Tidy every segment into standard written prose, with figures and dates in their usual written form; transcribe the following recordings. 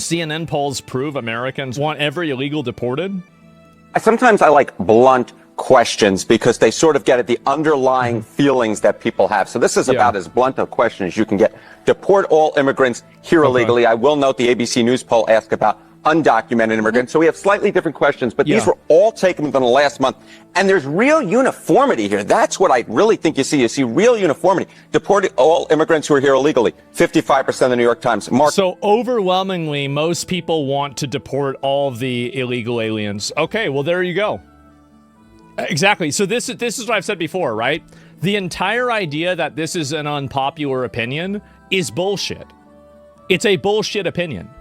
CNN polls prove Americans want every illegal deported? Sometimes I like blunt questions because they sort of get at the underlying feelings that people have. So this is about as blunt a question as you can get. Deport all immigrants here illegally. I will note the ABC News poll asked about undocumented immigrants. So we have slightly different questions, but these were all taken within the last month. And there's real uniformity here. That's what I really think you see. You see real uniformity. Deport all immigrants who are here illegally. 55% of the New York Times. So overwhelmingly, most people want to deport all of the illegal aliens. Okay, well, there you go. Exactly. So this is what I've said before, right? The entire idea that this is an unpopular opinion is bullshit. It's a bullshit opinion.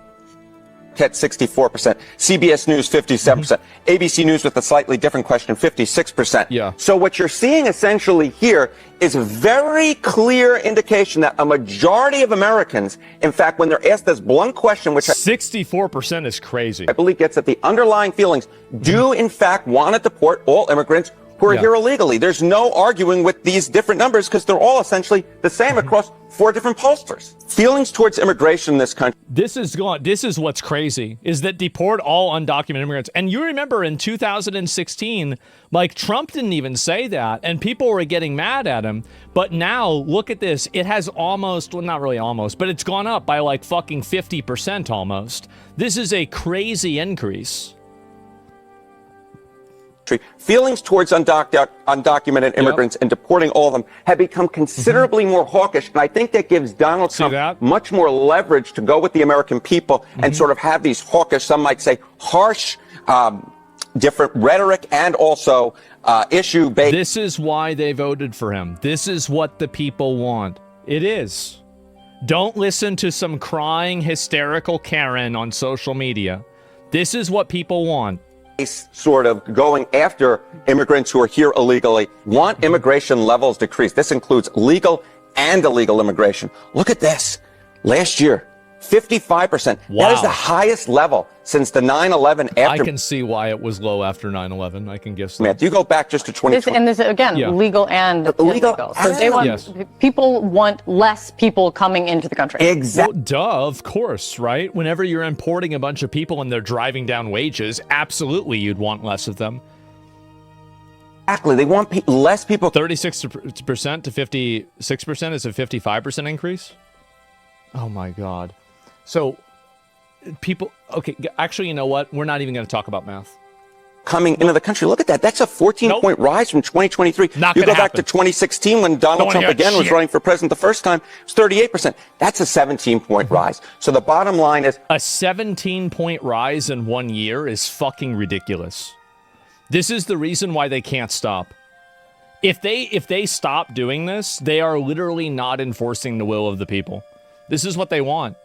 At 64%, CBS News 57%, ABC News with a slightly different question, 56%. Yeah. So what you're seeing essentially here is a very clear indication that a majority of Americans, in fact, when they're asked this blunt question, which 64% is crazy, I believe gets at the underlying feelings, do in fact want to deport all immigrants who are here illegally. There's no arguing with these different numbers because they're all essentially the same across 4 different pollsters. Feelings towards immigration in this country. This is what's crazy, is that deport all undocumented immigrants. And you remember in 2016, like Trump didn't even say that and people were getting mad at him. But now look at this. It has almost, well, not really almost, but it's gone up by like fucking 50% almost. This is a crazy increase. Feelings towards undocumented immigrants and deporting all of them have become considerably more hawkish. And I think that gives Donald Trump much more leverage to go with the American people and sort of have these hawkish, some might say harsh, different rhetoric and also issue-based. This is why they voted for him. This is what the people want. It is. Don't listen to some crying, hysterical Karen on social media. This is what people want. Sort of going after immigrants who are here illegally, want immigration levels decreased. This includes legal and illegal immigration. Look at this. Last year, 55%. Wow. That is the highest level since the 9/11 after. I can see why it was low after 9/11. I can guess that. You go back just to 2020. And this, again, legal and illegal. So they want, people want less people coming into the country. Exactly. Well, duh, of course, right? Whenever you're importing a bunch of people and they're driving down wages, absolutely you'd want less of them. Exactly. They want less people. 36% to 56% is a 55% increase? Oh, my God. So, people, okay, actually, you know what? We're not even going to talk about math. Coming into the country. Look at that. That's a 14-point rise from 2023. You go back to 2016 when Donald Trump again was running for president the first time. It was 38%. That's a 17-point rise. So the bottom line is... A 17-point rise in 1 year is fucking ridiculous. This is the reason why they can't stop. If they stop doing this, they are literally not enforcing the will of the people. This is what they want.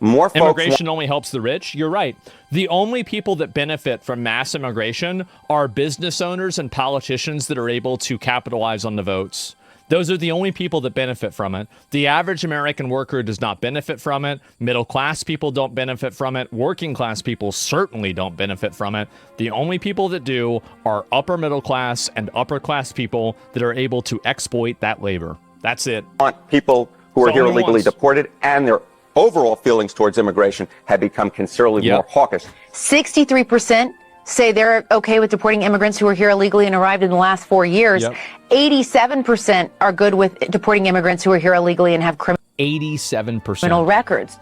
More folks immigration only helps the rich. You're right. The only people that benefit from mass immigration are business owners and politicians that are able to capitalize on the votes. Those are the only people that benefit from it. The average American worker does not benefit from it. Middle class people don't benefit from it. Working class people certainly don't benefit from it. The only people that do are upper middle class and upper class people that are able to exploit that labor. That's it. Want people who are here illegally deported, and their overall feelings towards immigration have become considerably more hawkish. 63% say they're okay with deporting immigrants who are here illegally and arrived in the last 4 years. 87% are good with deporting immigrants who are here illegally and have criminal records.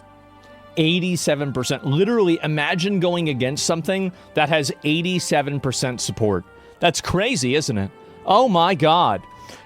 87%. Literally, imagine going against something that has 87% support. That's crazy, isn't it? Oh my God.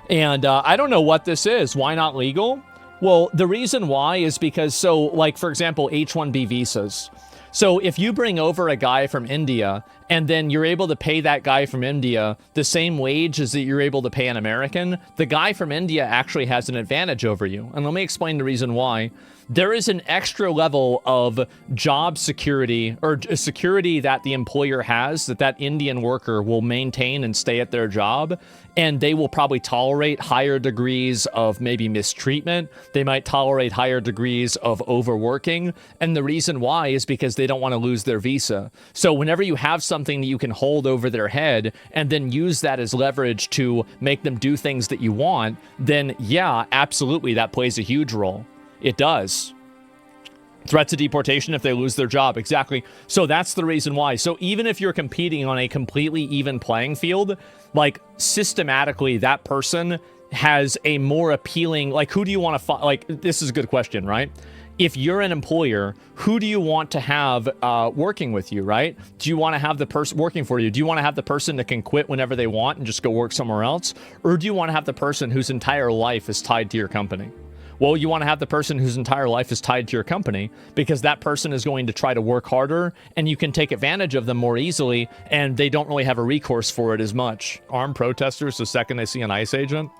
And I don't know what this is. Why not legal? Well, the reason why is because, so like, for example, H-1B visas. So if you bring over a guy from India and then you're able to pay that guy from India the same wage as that you're able to pay an American, the guy from India actually has an advantage over you. And let me explain the reason why. There is an extra level of job security or security that the employer has that Indian worker will maintain and stay at their job. And they will probably tolerate higher degrees of maybe mistreatment. They might tolerate higher degrees of overworking. And the reason why is because they don't want to lose their visa. So whenever you have something that you can hold over their head and then use that as leverage to make them do things that you want, then yeah, absolutely, that plays a huge role. It does. Threats of deportation if they lose their job. Exactly. So that's the reason why. So even if you're competing on a completely even playing field, like systematically that person has a more appealing, like who do you want to like this is a good question, right? If you're an employer, who do you want to have working with you, right? Do you want to have the person working for you? Do you want to have the person that can quit whenever they want and just go work somewhere else? Or do you want to have the person whose entire life is tied to your company? Well, you want to have the person whose entire life is tied to your company because that person is going to try to work harder and you can take advantage of them more easily and they don't really have a recourse for it as much. Armed protesters the second they see an ICE agent.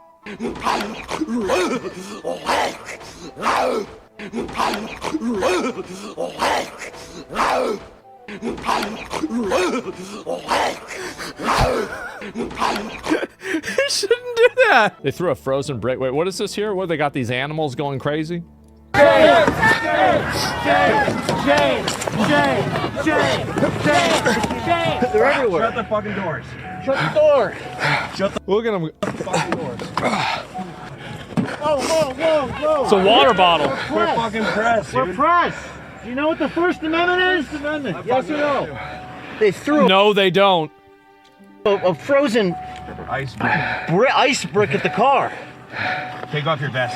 You shouldn't do that. They threw a frozen brick. Wait, what is this here? What, they got these animals going crazy? They're everywhere. Shut the fucking doors. Shut the door. Look at them. Fucking doors. Whoa. It's a water bottle. We're fucking pressed, dude. We're pressed. Do you know what the First Amendment is? First Amendment. Yes or no? They threw No, they don't. a frozen Ice. ice brick at the car. Take off your vest.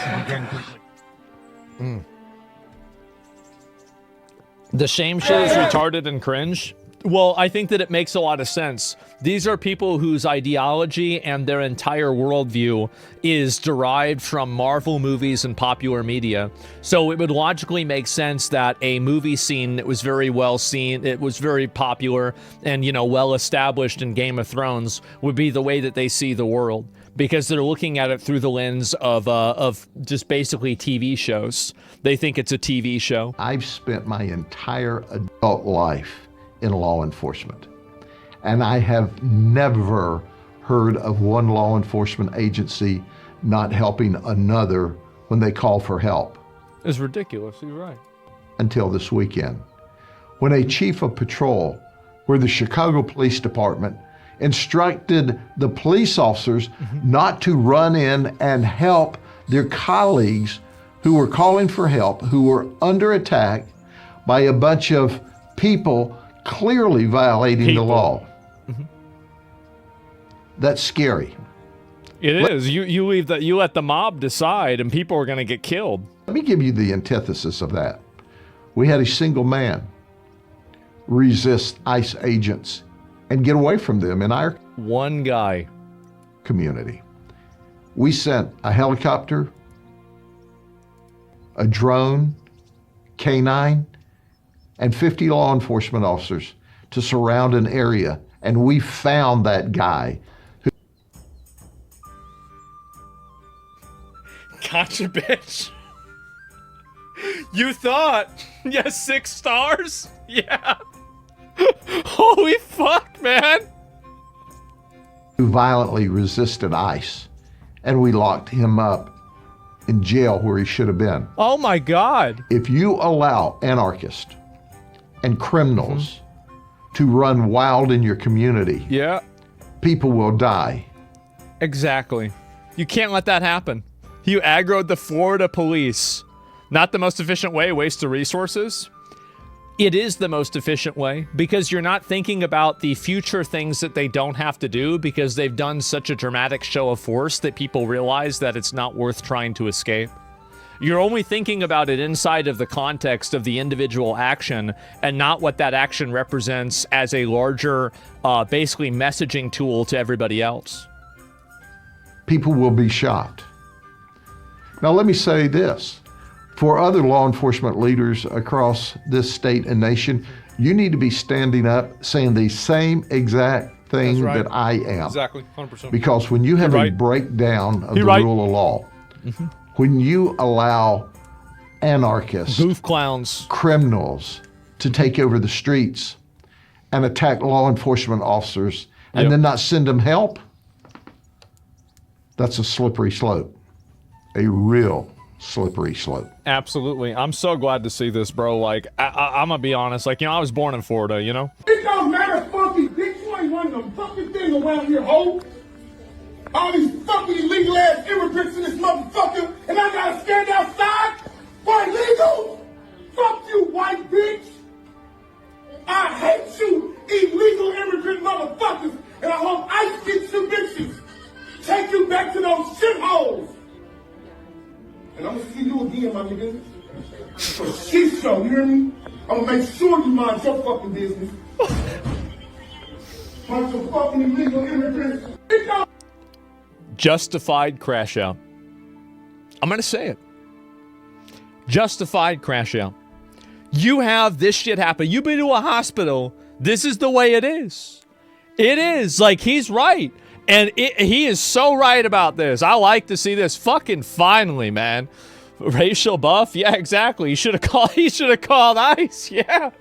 The shame shit is retarded and cringe. Well, I think that it makes a lot of sense. These are people whose ideology and their entire worldview is derived from Marvel movies and popular media. So it would logically make sense that a movie scene that was very well seen, it was very popular and, you know, well established in Game of Thrones would be the way that they see the world. Because they're looking at it through the lens of just basically TV shows. They think it's a TV show. I've spent my entire adult life in law enforcement, and I have never heard of one law enforcement agency not helping another when they call for help. It's ridiculous, you're right. Until this weekend, when a chief of patrol, where the Chicago Police Department instructed the police officers not to run in and help their colleagues who were calling for help, who were under attack by a bunch of people clearly violating the law. That's scary. It is. You leave that. You let the mob decide, and people are going to get killed. Let me give you the antithesis of that. We had a single man resist ICE agents and get away from them in our one guy community. We sent a helicopter, a drone, K9, and 50 law enforcement officers to surround an area, and we found that guy. Gotcha, bitch. You thought? Yeah, 6 stars? Yeah. Holy fuck, man. Who violently resisted ICE, and we locked him up in jail where he should have been. Oh my God. If you allow anarchists and criminals to run wild in your community, Yeah. people will die. Exactly. You can't let that happen. You aggroed the Florida police. Not the most efficient way, waste of resources. It is the most efficient way because you're not thinking about the future things that they don't have to do because they've done such a dramatic show of force that people realize that it's not worth trying to escape. You're only thinking about it inside of the context of the individual action and not what that action represents as a larger, basically messaging tool to everybody else. People will be shot. Now let me say this. For other law enforcement leaders across this state and nation, you need to be standing up saying the same exact thing That's right. that I am. Exactly, 100%. Because when you have You're a right. breakdown of You're the right. rule of law, when you allow anarchists, Goof clowns, criminals to take over the streets and attack law enforcement officers and then not send them help, that's a slippery slope, a real slippery slope. Absolutely. I'm so glad to see this, bro. Like, I'm gonna be honest. Like, I was born in Florida, you know? It don't matter, funky bitch. You ain't one of them fucking things around here, ho. All these fucking illegal ass immigrants in this motherfucker, and I gotta stand outside for illegal? fuck you, white bitch. I hate you, illegal immigrant motherfuckers, and I hope ICE gets you bitches. Take you back to those shitholes. And I'm gonna see you again, my nigga. For shit show, you hear me? I'm gonna make sure you mind your fucking business. Bunch of fucking illegal immigrants. Justified crash out. I'm gonna say it. Justified crash out. You have this shit happen. You've been to a hospital. This is the way it is. It is. Like, he's right. And he is so right about this. I like to see this. Fucking finally, man. Racial buff? Yeah, exactly. He should have called ICE. Yeah.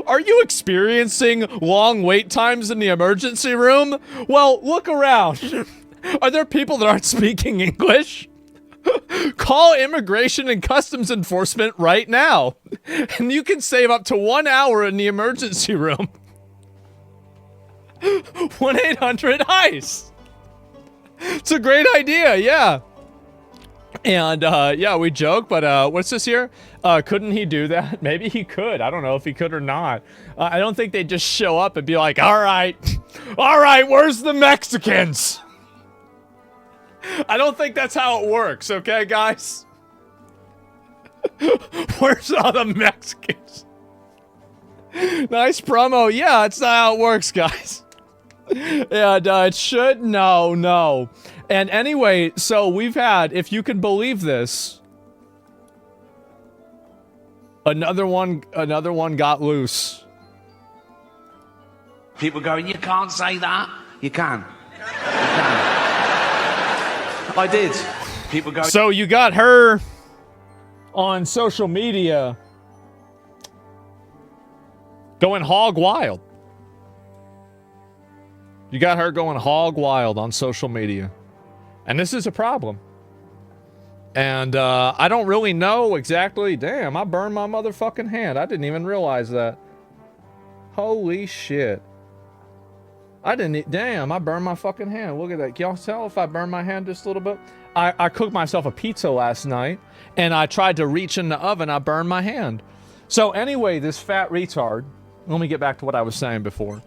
Are you experiencing long wait times in the emergency room? Well, look around. Are there people that aren't speaking English? Call Immigration and Customs Enforcement right now. And you can save up to 1 hour in the emergency room. 1-800-ICE. It's a great idea, yeah. And, yeah, we joke, but, what's this here? Couldn't he do that? Maybe he could. I don't know if he could or not. I don't think they'd just show up and be like, all right, where's the Mexicans? I don't think that's how it works, okay, guys? Where's all the Mexicans? Nice promo. Yeah, it's not how it works, guys. And it should, no. And anyway, so we've had, if you can believe this, another one got loose. People going, you can't say that. You can. I did. People go. So you got her on social media going hog wild. You got her going hog wild on social media. And this is a problem. And I don't really know exactly. Damn, I burned my motherfucking hand. I didn't even realize that. Holy shit. Damn, I burned my fucking hand. Look at that. Can y'all tell if I burned my hand just a little bit? I cooked myself a pizza last night, and I tried to reach in the oven. I burned my hand. So anyway, this fat retard, let me get back to what I was saying before.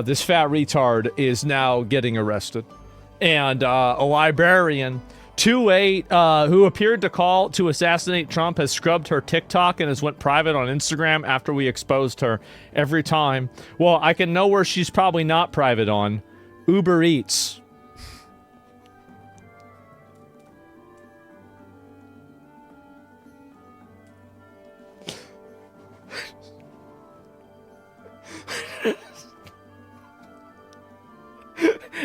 This fat retard is now getting arrested. And a librarian, 28, who appeared to call to assassinate Trump, has scrubbed her TikTok and has went private on Instagram after we exposed her every time. Well, I can know where she's probably not private on. Uber Eats.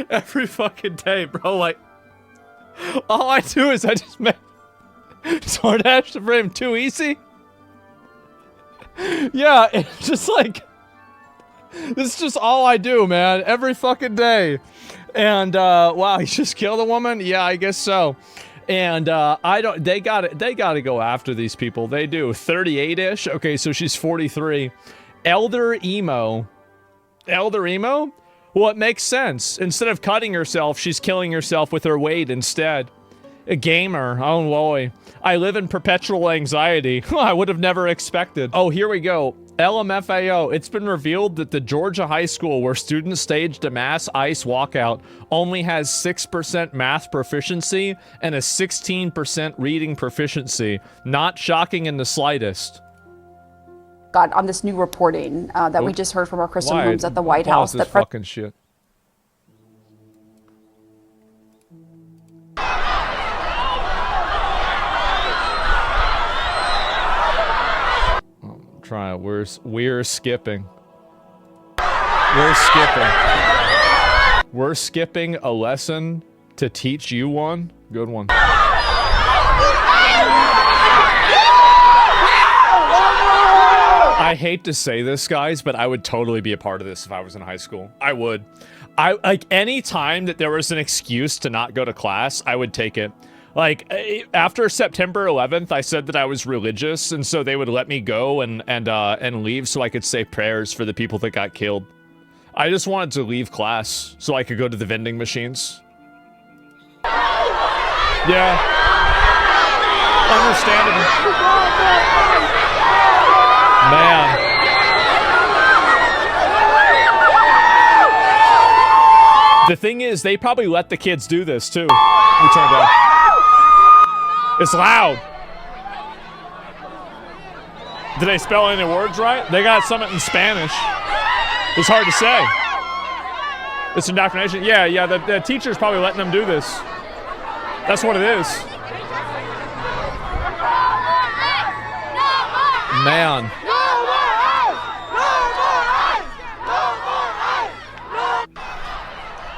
Every fucking day, bro, like, all I do is I just make DoorDash the frame too easy. Yeah, it's just like, this is just all I do, man, every fucking day. And, wow, he just killed a woman? Yeah, I guess so. And, they gotta go after these people. They do. 38-ish? Okay, so she's 43. Elder Emo? Well, it makes sense. Instead of cutting herself, she's killing herself with her weight instead. A gamer. Oh, boy. I live in perpetual anxiety. I would have never expected. Oh, here we go. LMFAO. It's been revealed that the Georgia high school where students staged a mass ICE walkout only has 6% math proficiency and a 16% reading proficiency. Not shocking in the slightest. Got on this new reporting that we just heard from our crystal rooms at the White House. That fucking shit. Try it. We're skipping. We're skipping a lesson to teach you one. Good one. I hate to say this, guys, but I would totally be a part of this if I was in high school. I would. Like, any time that there was an excuse to not go to class, I would take it. Like, after September 11th, I said that I was religious, and so they would let me go and leave so I could say prayers for the people that got killed. I just wanted to leave class so I could go to the vending machines. Yeah. understandable. Man. The thing is, they probably let the kids do this, too. We turned down. It's loud. Did they spell any words right? They got something in Spanish. It's hard to say. It's indoctrination. Yeah, the teacher's probably letting them do this. That's what it is. Man.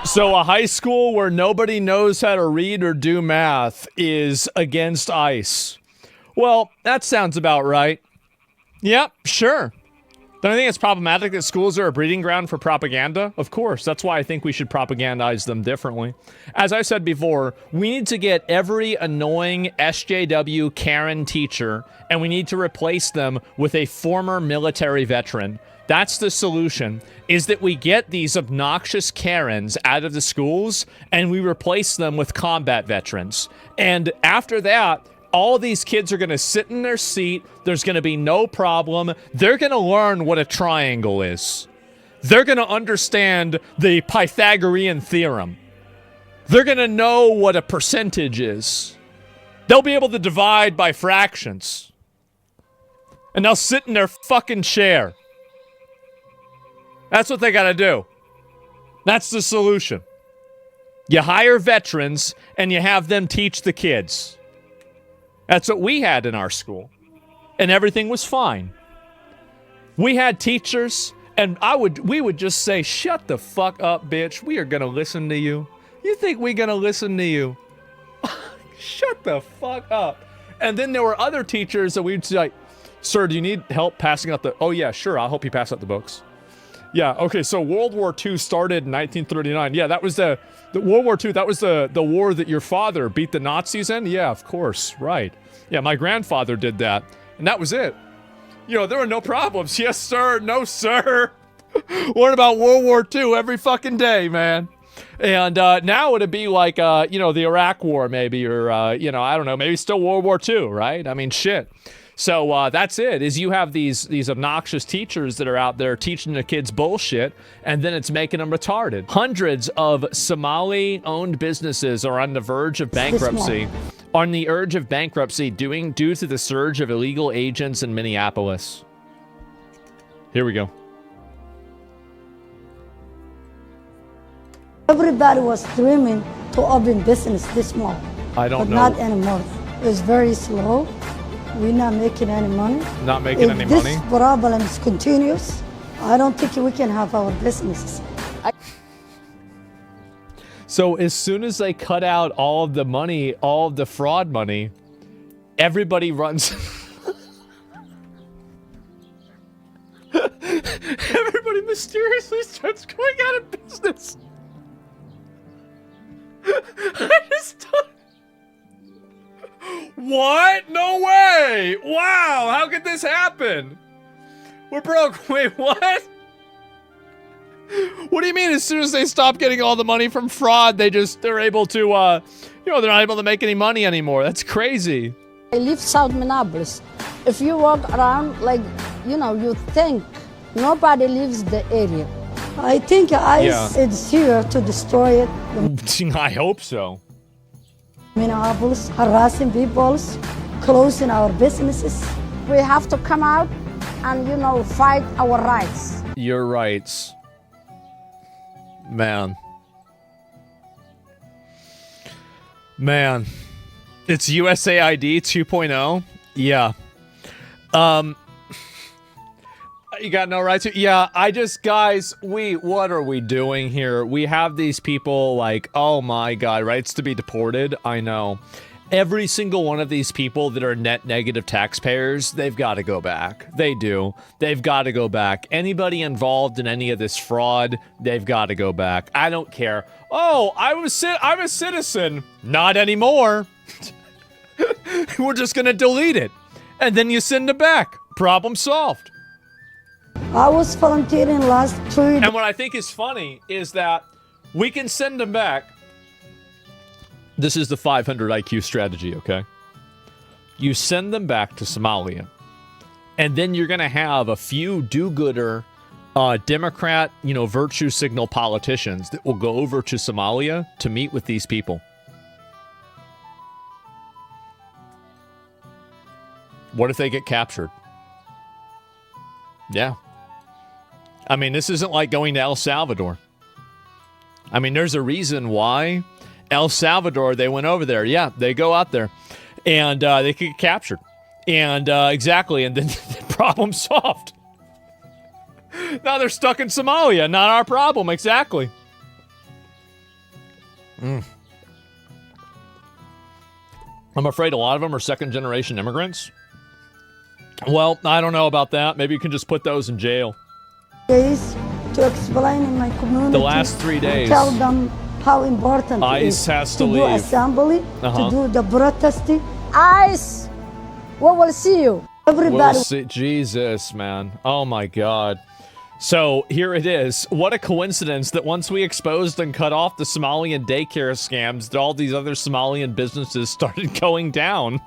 So a high school where nobody knows how to read or do math is against ICE. Well, that sounds about right. Yep, sure. Don't you think it's problematic that schools are a breeding ground for propaganda? Of course, that's why I think we should propagandize them differently. As I said before, we need to get every annoying SJW Karen teacher, and we need to replace them with a former military veteran. That's the solution, is that we get these obnoxious Karens out of the schools, and we replace them with combat veterans. And after that, all these kids are going to sit in their seat. There's going to be no problem. They're going to learn what a triangle is. They're going to understand the Pythagorean theorem. They're going to know what a percentage is. They'll be able to divide by fractions. And they'll sit in their fucking chair. That's what they got to do. That's the solution. You hire veterans and you have them teach the kids. That's what we had in our school. And everything was fine. We had teachers, and we would just say, shut the fuck up, bitch. We are going to listen to you. You think we're going to listen to you? Shut the fuck up. And then there were other teachers that we'd say, like, sir, do you need help passing out the... Oh, yeah, sure, I'll help you pass out the books. Yeah, okay, so World War II started in 1939. Yeah, that was the World War II, that was the war that your father beat the Nazis in? Yeah, of course, right. Yeah, my grandfather did that, and that was it. You know, there were no problems. Yes, sir, no, sir. Learn about World War II every fucking day, man. And now it'd be like, you know, the Iraq War maybe, or, you know, I don't know, maybe still World War II, right? I mean, shit. So that's it, is you have these obnoxious teachers that are out there teaching the kids bullshit, and then it's making them retarded. Hundreds of Somali-owned businesses are on the verge of bankruptcy. Due to the surge of illegal agents in Minneapolis. Here we go. Everybody was dreaming to open business this small. I don't know. But not anymore. It's very slow. We're not making any money. Not making any money? If this problem continues, I don't think we can have our businesses. So as soon as they cut out all of the money, all of the fraud money, everybody runs... Everybody mysteriously starts going out of business. I just don't... What? No way! Wow, how could this happen? We're broke. Wait, what? What do you mean as soon as they stop getting all the money from fraud, they're able to, you know, they're not able to make any money anymore? That's crazy. I live South Minneapolis. If you walk around, like, you know, you think nobody lives the area. I think ICE is here to destroy it. I hope so. Minneapolis, harassing people, closing our businesses. We have to come out and, you know, fight our rights. Your rights. Man. It's USAID 2.0? Yeah. You got no rights? Yeah, guys, what are we doing here? We have these people like, oh my god, rights to be deported? I know. Every single one of these people that are net negative taxpayers, they've got to go back. They do. They've got to go back. Anybody involved in any of this fraud, they've got to go back. I don't care. Oh, I'm a citizen. Not anymore. We're just gonna delete it. And then you send it back. Problem solved. I was volunteering last 3 days. And what I think is funny is that we can send them back. This is the 500 IQ strategy, okay? You send them back to Somalia. And then you're going to have a few do-gooder Democrat, virtue signal politicians that will go over to Somalia to meet with these people. What if they get captured? Yeah. I mean, this isn't like going to El Salvador. I mean, there's a reason why El Salvador, they went over there. Yeah, they go out there and they could get captured. And exactly. And then the problem solved. Now they're stuck in Somalia. Not our problem. Exactly. I'm afraid a lot of them are second-generation immigrants. Well, I don't know about that. Maybe you can just put those in jail. Days to explain in my community. The last 3 days. Tell them how important it is ICE has to do leave. assembly, to do the protesting. ICE, we will see you. Everybody. We'll see. Jesus, man. Oh, my God. So here it is. What a coincidence that once we exposed and cut off the Somalian daycare scams, that all these other Somalian businesses started going down.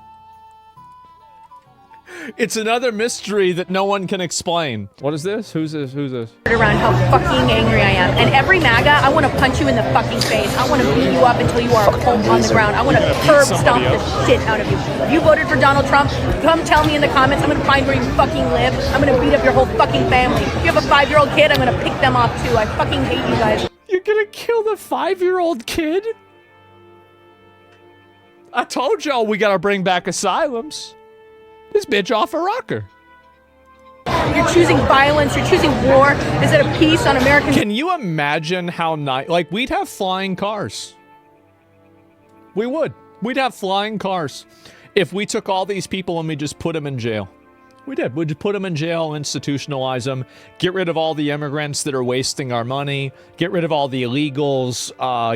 It's another mystery that no one can explain. What is this? Who's this? Who's this? Around how fucking angry I am. And every MAGA, I want to punch you in the fucking face. I want to beat you up until you are a pulp on the ground. I want to curb stomp the shit out of you. If you voted for Donald Trump, come tell me in the comments. I'm going to find where you fucking live. I'm going to beat up your whole fucking family. If you have a 5-year-old kid, I'm going to pick them off too. I fucking hate you guys. You're going to kill the 5-year-old kid? I told y'all we got to bring back asylums. This bitch off a rocker. You're choosing violence. You're choosing war instead of peace on American. Can you imagine how nice? Like, we'd have flying cars. We would. We'd have flying cars if we took all these people and we just put them in jail. We did. We'd just put them in jail, institutionalize them, get rid of all the immigrants that are wasting our money, get rid of all the illegals,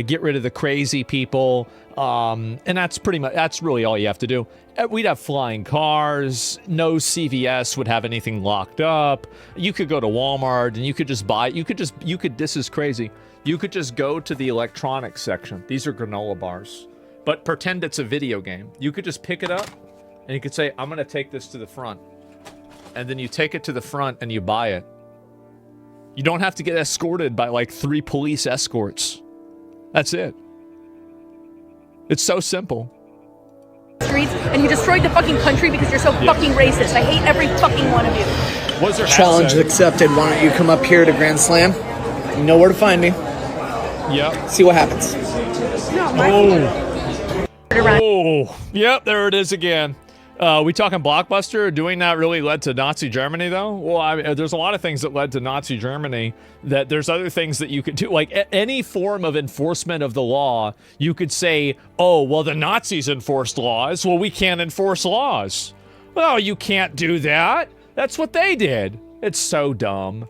get rid of the crazy people. And that's really all you have to do. We'd have flying cars. No CVS would have anything locked up. You could go to Walmart and you could just buy, this is crazy. You could just go to the electronics section. These are granola bars, but pretend it's a video game. You could just pick it up and you could say, I'm going to take this to the front. And then you take it to the front and you buy it. You don't have to get escorted by like 3 police escorts. That's it. It's so simple. Streets, and you destroyed the fucking country because you're so fucking racist. I hate every fucking one of you. What's your challenge accepted? Why don't you come up here to Grand Slam? You know where to find me. Yep. See what happens. Oh, yep, there it is again. We talking Blockbuster? Doing that really led to Nazi Germany, though? Well, I mean, there's a lot of things that led to Nazi Germany. That there's other things that you could do. Like, any form of enforcement of the law, you could say, oh, well, the Nazis enforced laws. Well, we can't enforce laws. Well, you can't do that. That's what they did. It's so dumb.